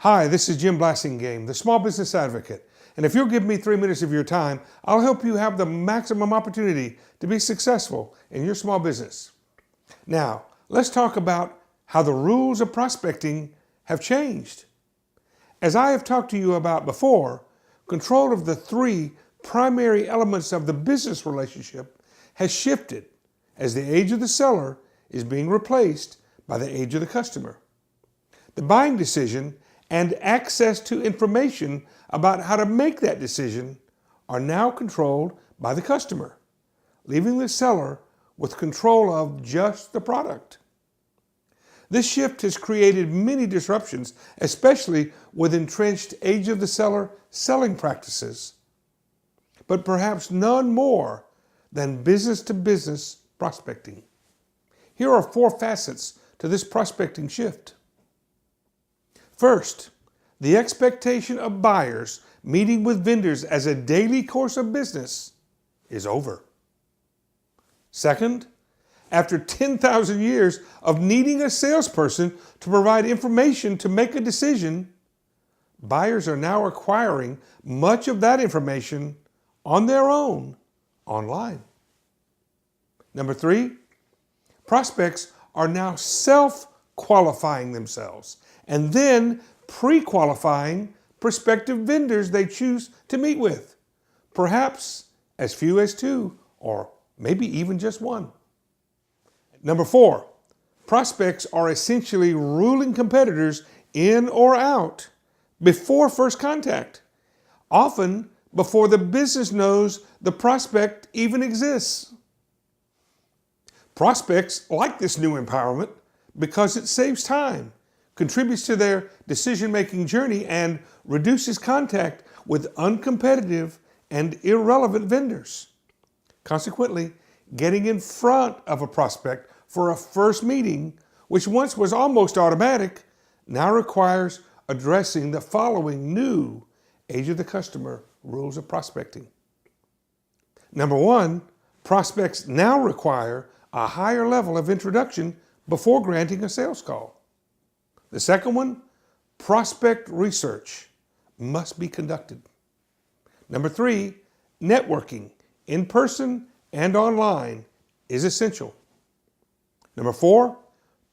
Hi, this is Jim Blasingame, the Small Business Advocate. And if you'll give me 3 minutes of your time, I'll help you have the maximum opportunity to be successful in your small business. Now, let's talk about how the rules of prospecting have changed. As I have talked to you about before, control of the 3 primary elements of the business relationship has shifted as the age of the seller is being replaced by the age of the customer. The buying decision and access to information about how to make that decision are now controlled by the customer, leaving the seller with control of just the product. This shift has created many disruptions, especially with entrenched age of the seller selling practices, but perhaps none more than business-to-business prospecting. Here are 4 facets to this prospecting shift. First, the expectation of buyers meeting with vendors as a daily course of business is over. Second, after 10,000 years of needing a salesperson to provide information to make a decision, buyers are now acquiring much of that information on their own online. Number 3, prospects are now self-qualifying themselves and then pre-qualifying prospective vendors they choose to meet with, perhaps as few as 2 or maybe even just 1. Number 4, prospects are essentially ruling competitors in or out before first contact, often before the business knows the prospect even exists. Prospects like this new empowerment because it saves time, contributes to their decision-making journey, and reduces contact with uncompetitive and irrelevant vendors. Consequently, getting in front of a prospect for a first meeting, which once was almost automatic, now requires addressing the following new age of the customer rules of prospecting. Number 1, prospects now require a higher level of introduction before granting a sales call. The second one, prospect research must be conducted. Number 3, networking in person and online is essential. Number 4,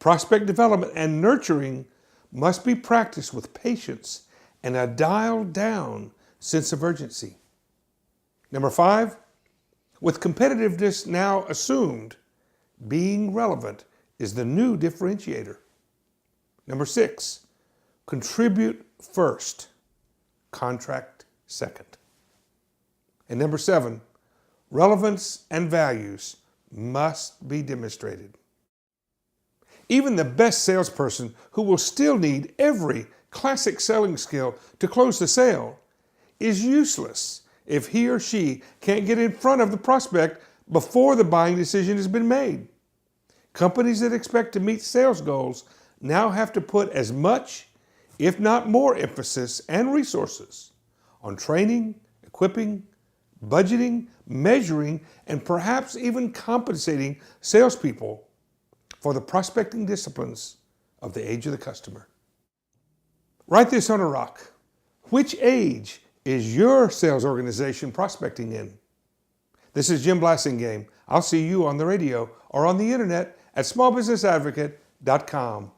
prospect development and nurturing must be practiced with patience and a dialed down sense of urgency. Number 5, with competitiveness now assumed, being relevant is the new differentiator. Number 6, contribute first, contract second. And number 7, relevance and values must be demonstrated. Even the best salesperson, who will still need every classic selling skill to close the sale, is useless if he or she can't get in front of the prospect before the buying decision has been made. Companies that expect to meet sales goals now have to put as much, if not more, emphasis and resources on training, equipping, budgeting, measuring, and perhaps even compensating salespeople for the prospecting disciplines of the age of the customer. Write this on a rock. Which age is your sales organization prospecting in? This is Jim Blasingame. I'll see you on the radio or on the internet at smallbusinessadvocate.com.